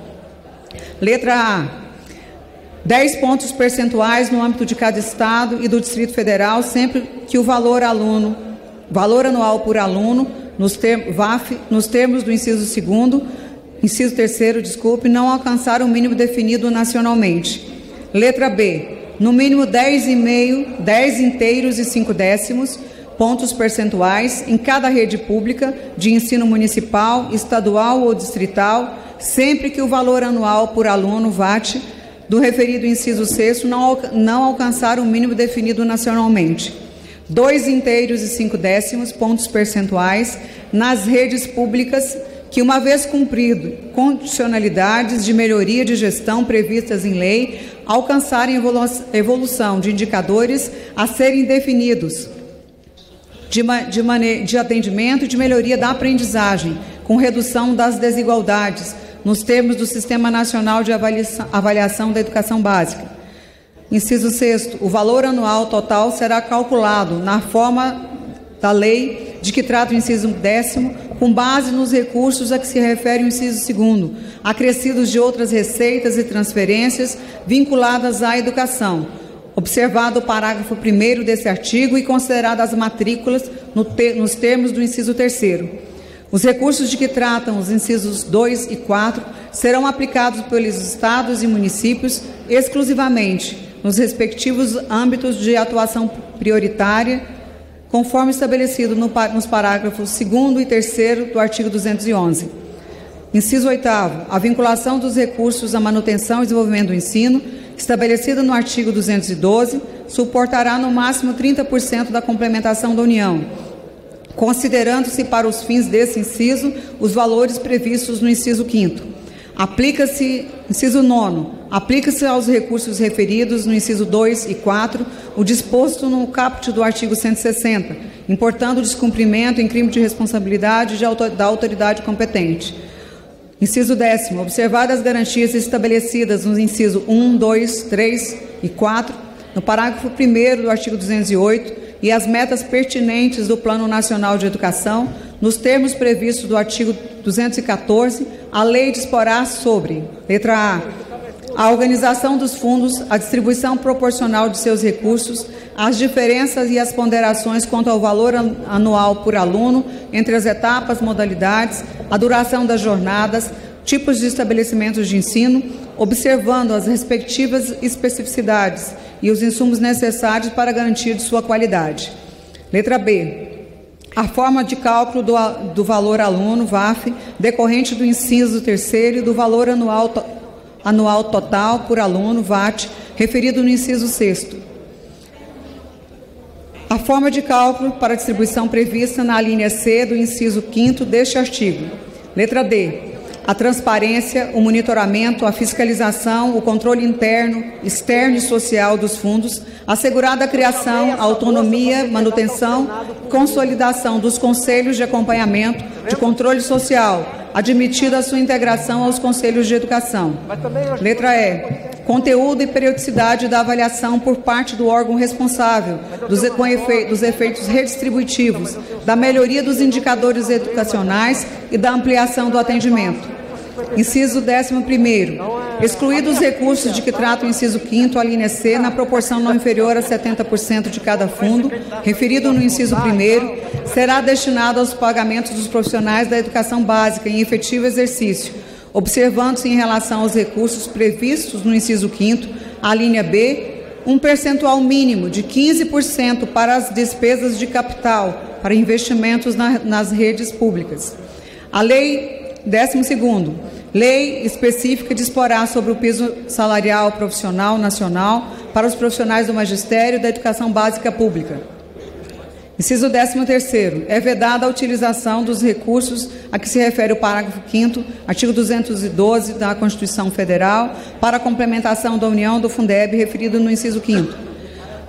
Letra A. 10 pontos percentuais no âmbito de cada Estado e do Distrito Federal, sempre que o valor anual por aluno, nos termos do inciso 2º, inciso 3º, não alcançar o mínimo definido nacionalmente. Letra B. No mínimo 10 inteiros e 5 décimos pontos percentuais em cada rede pública de ensino municipal, estadual ou distrital, sempre que o valor anual por aluno VAT do referido inciso 6º não alcançar o mínimo definido nacionalmente. 2,5 pontos percentuais nas redes públicas que, uma vez cumprido condicionalidades de melhoria de gestão previstas em lei, alcançarem evolução de indicadores a serem definidos de atendimento e de melhoria da aprendizagem, com redução das desigualdades, nos termos do Sistema Nacional de Avaliação da Educação Básica. Inciso 6º, o valor anual total será calculado na forma da lei de que trata o inciso 10º, com base nos recursos a que se refere o inciso 2º, acrescidos de outras receitas e transferências vinculadas à educação, observado o parágrafo 1º desse artigo e consideradas as matrículas nos termos do inciso 3º. Os recursos de que tratam os incisos 2 e 4 serão aplicados pelos estados e municípios exclusivamente nos respectivos âmbitos de atuação prioritária, conforme estabelecido nos parágrafos 2º e 3º do artigo 211. Inciso 8º, a vinculação dos recursos à manutenção e desenvolvimento do ensino, estabelecida no artigo 212, suportará no máximo 30% da complementação da União, considerando-se para os fins desse inciso os valores previstos no inciso 5º. Inciso 9º, aplica-se aos recursos referidos no inciso 2 e 4 o disposto no caput do artigo 160, importando o descumprimento em crime de responsabilidade da autoridade competente. Inciso 10º, observadas as garantias estabelecidas nos incisos 1, 2, 3 e 4, no parágrafo 1º do artigo 208, e as metas pertinentes do Plano Nacional de Educação, nos termos previstos do artigo 214, a lei disporá sobre: letra A organização dos fundos, a distribuição proporcional de seus recursos, as diferenças e as ponderações quanto ao valor anual por aluno entre as etapas, modalidades, a duração das jornadas, tipos de estabelecimentos de ensino, observando as respectivas especificidades e os insumos necessários para garantir sua qualidade. Letra B. A forma de cálculo do valor aluno, VAF, decorrente do inciso 3º e do valor anual total por aluno, VAT, referido no inciso 6º. A forma de cálculo para distribuição prevista na alínea C do inciso 5º deste artigo. Letra D. A transparência, o monitoramento, a fiscalização, o controle interno, externo e social dos fundos, assegurada a criação, a autonomia, manutenção, consolidação dos conselhos de acompanhamento, de controle social, admitida a sua integração aos conselhos de educação. Letra E. Conteúdo e periodicidade da avaliação por parte do órgão responsável, dos efeitos redistributivos, da melhoria dos indicadores educacionais e da ampliação do atendimento. Inciso 11º. Excluídos os recursos de que trata o inciso 5º, a linha C, na proporção não inferior a 70% de cada fundo, referido no inciso 1º, será destinado aos pagamentos dos profissionais da educação básica em efetivo exercício, observando-se em relação aos recursos previstos no inciso 5º, a linha B, um percentual mínimo de 15% para as despesas de capital, para investimentos nas redes públicas. A lei 12º, lei específica disporá sobre o piso salarial profissional nacional para os profissionais do magistério e da educação básica pública. Inciso 13º, é vedada a utilização dos recursos a que se refere o parágrafo 5º, artigo 212 da Constituição Federal, para a complementação da União do Fundeb, referido no inciso 5º.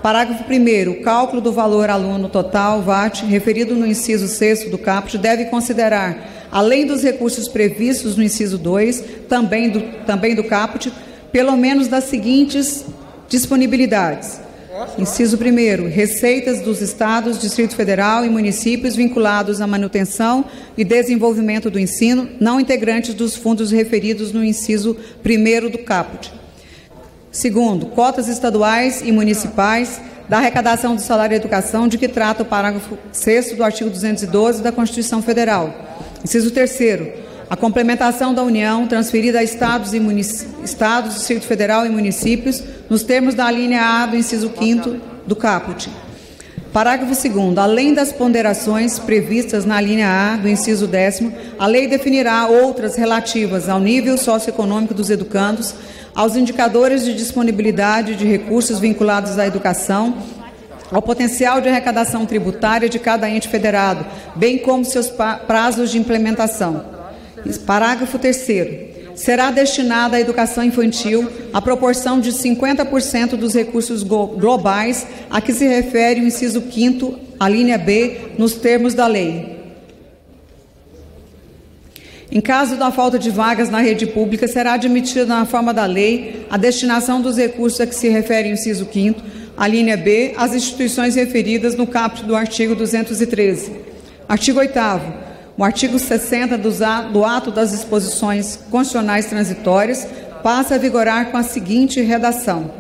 Parágrafo 1º, o cálculo do valor aluno total, VAT, referido no inciso 6º do caput, deve considerar, além dos recursos previstos no inciso 2, também do caput, pelo menos das seguintes disponibilidades. Inciso 1º, receitas dos estados, Distrito Federal e municípios vinculados à manutenção e desenvolvimento do ensino, não integrantes dos fundos referidos no inciso 1º do caput. Segundo, cotas estaduais e municipais da arrecadação do salário de educação, de que trata o parágrafo 6º do artigo 212 da Constituição Federal. Inciso 3º, a complementação da União transferida a estados, Distrito Federal e municípios, nos termos da alínea A do inciso 5º do caput. Parágrafo 2º. Além das ponderações previstas na linha A do inciso 10º, a lei definirá outras relativas ao nível socioeconômico dos educandos, aos indicadores de disponibilidade de recursos vinculados à educação, ao potencial de arrecadação tributária de cada ente federado, bem como seus prazos de implementação. Parágrafo 3º. Será destinada à educação infantil a proporção de 50% dos recursos globais a que se refere o inciso 5º, a linha B, nos termos da lei. Em caso da falta de vagas na rede pública, será admitida na forma da lei a destinação dos recursos a que se refere o inciso 5º, a linha B, às instituições referidas no caput do artigo 213. Artigo 8º. O artigo 60 do ato das disposições constitucionais transitórias passa a vigorar com a seguinte redação.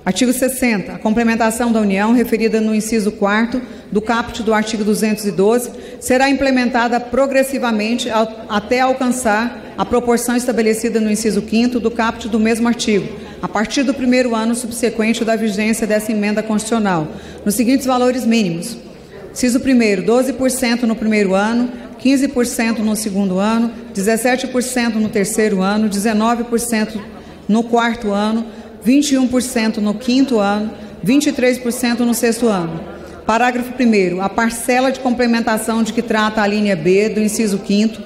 Artigo 60. A complementação da União, referida no inciso 4º do caput do artigo 212, será implementada progressivamente até alcançar a proporção estabelecida no inciso 5º do caput do mesmo artigo, a partir do primeiro ano subsequente da vigência dessa emenda constitucional, nos seguintes valores mínimos. Inciso 1º, 12% no primeiro ano, 15% no segundo ano, 17% no terceiro ano, 19% no quarto ano, 21% no quinto ano, 23% no sexto ano. Parágrafo 1º. A parcela de complementação de que trata a linha B do inciso 5º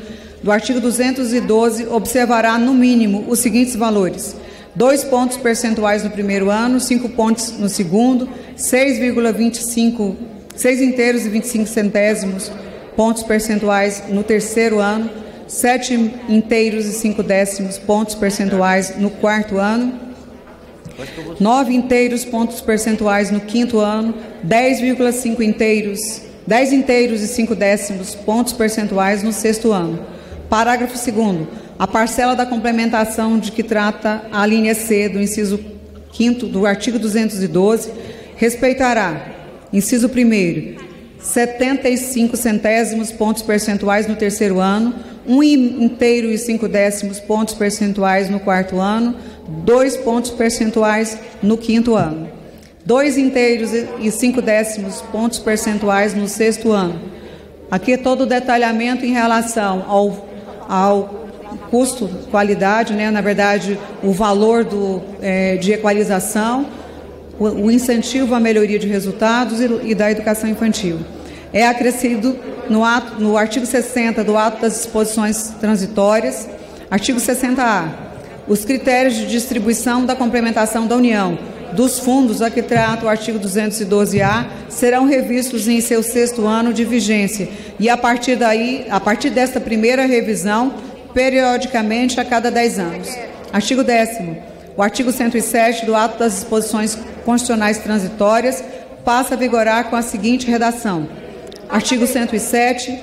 do artigo 212 observará, no mínimo, os seguintes valores: 2 pontos percentuais no primeiro ano, 5 pontos no segundo, 6 inteiros e 25 centésimos pontos percentuais no terceiro ano, 7 inteiros e 5 décimos pontos percentuais no quarto ano, 9 inteiros pontos percentuais no quinto ano, 10 inteiros e 5 décimos pontos percentuais no sexto ano. Parágrafo 2º. A parcela da complementação de que trata a linha C do inciso 5º do artigo 212 respeitará, inciso 1º, 75 centésimos pontos percentuais no terceiro ano, 1 inteiro e 5 décimos pontos percentuais no quarto ano, 2 pontos percentuais no quinto ano, 2 inteiros e 5 décimos pontos percentuais no sexto ano. Aqui é todo o detalhamento em relação ao custo, qualidade, né? Na verdade, o valor de equalização, o incentivo à melhoria de resultados e da educação infantil. É acrescido no artigo 60 do ato das disposições transitórias, artigo 60A, os critérios de distribuição da complementação da União dos fundos a que trata o artigo 212A serão revistos em seu sexto ano de vigência e, a partir desta primeira revisão, periodicamente a cada 10 anos. Artigo 10º. O artigo 107 do ato das disposições constitucionais transitórias passa a vigorar com a seguinte redação. Artigo 107,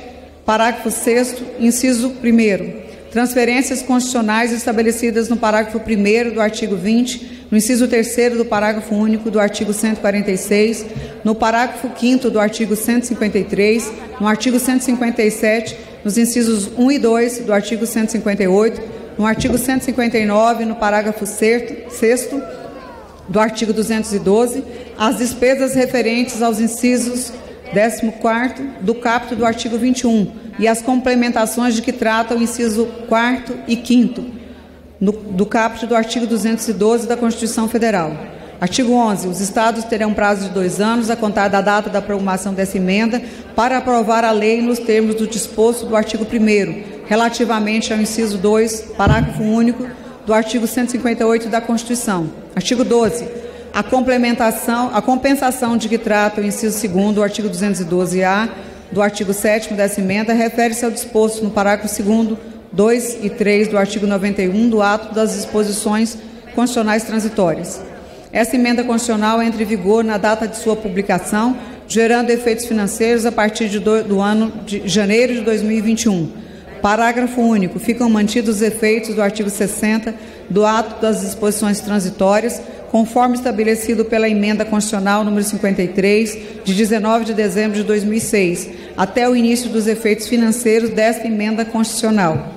parágrafo 6º, inciso 1º. Transferências constitucionais estabelecidas no parágrafo 1º do artigo 20, no inciso 3º do parágrafo único do artigo 146, no parágrafo 5º do artigo 153, no artigo 157, nos incisos 1 e 2 do artigo 158, no artigo 159, no parágrafo 6º do artigo 212, as despesas referentes aos incisos 14º do caput do artigo 21 e as complementações de que trata o inciso 4º e 5º do caput do artigo 212 da Constituição Federal. Artigo 11. Os Estados terão prazo de 2 anos a contar da data da promulgação dessa emenda para aprovar a lei nos termos do disposto do artigo 1º, relativamente ao inciso 2, parágrafo único do artigo 158 da Constituição. Artigo 12. A compensação de que trata o inciso 2º do artigo 212-A do artigo 7º dessa emenda refere-se ao disposto no parágrafo 2º, 2 e 3 do artigo 91 do ato das disposições constitucionais transitórias. Essa emenda constitucional entra em vigor na data de sua publicação, gerando efeitos financeiros a partir do ano de janeiro de 2021. Parágrafo único. Ficam mantidos os efeitos do artigo 60 do ato das disposições transitórias, conforme estabelecido pela emenda constitucional número 53, de 19 de dezembro de 2006, até o início dos efeitos financeiros desta emenda constitucional.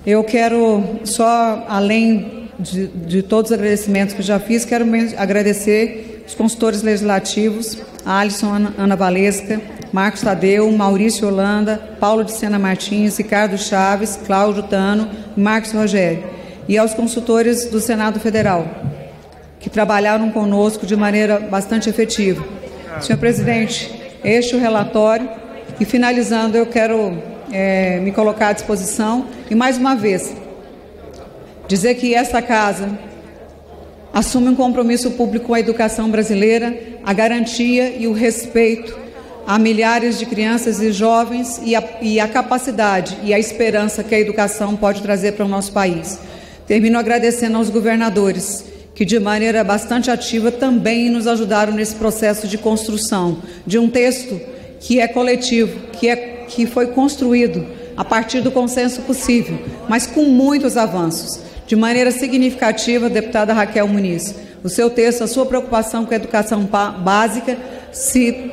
Eu quero só, além de todos os agradecimentos que já fiz, quero agradecer os consultores legislativos, Alisson Ana Valesca, Marcos Tadeu, Maurício Holanda, Paulo de Sena Martins, Ricardo Chaves, Cláudio Tano e Marcos Rogério, e aos consultores do Senado Federal, que trabalharam conosco de maneira bastante efetiva. Senhor presidente, este é o relatório, e finalizando eu quero me colocar à disposição e, mais uma vez, dizer que esta casa assume um compromisso público com a educação brasileira, a garantia e o respeito a milhares de crianças e jovens e a capacidade e a esperança que a educação pode trazer para o nosso país. Termino agradecendo aos governadores, que de maneira bastante ativa também nos ajudaram nesse processo de construção de um texto que é coletivo, que foi construído a partir do consenso possível, mas com muitos avanços. De maneira significativa, deputada Raquel Muniz, o seu texto, a sua preocupação com a educação básica se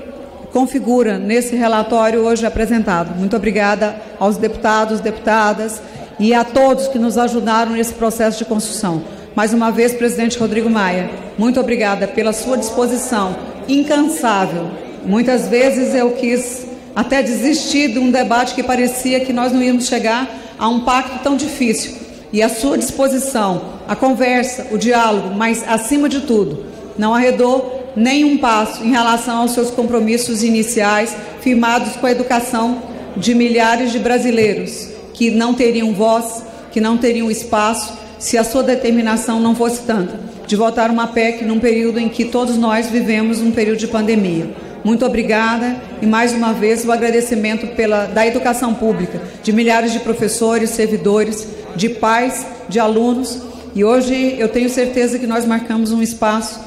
configura nesse relatório hoje apresentado. Muito obrigada aos deputados, deputadas e a todos que nos ajudaram nesse processo de construção. Mais uma vez, presidente Rodrigo Maia, muito obrigada pela sua disposição incansável. Muitas vezes eu quis até desistir de um debate que parecia que nós não íamos chegar a um pacto tão difícil. E a sua disposição, a conversa, o diálogo, mas, acima de tudo, não arredou nenhum passo em relação aos seus compromissos iniciais firmados com a educação de milhares de brasileiros que não teriam voz, que não teriam espaço, se a sua determinação não fosse tanta, de votar uma PEC num período em que todos nós vivemos um período de pandemia. Muito obrigada e, mais uma vez, o agradecimento da educação pública, de milhares de professores, servidores, de pais, de alunos. E hoje eu tenho certeza que nós marcamos um espaço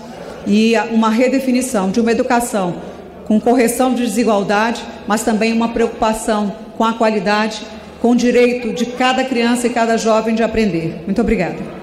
e uma redefinição de uma educação com correção de desigualdade, mas também uma preocupação com a qualidade, com o direito de cada criança e cada jovem de aprender. Muito obrigada.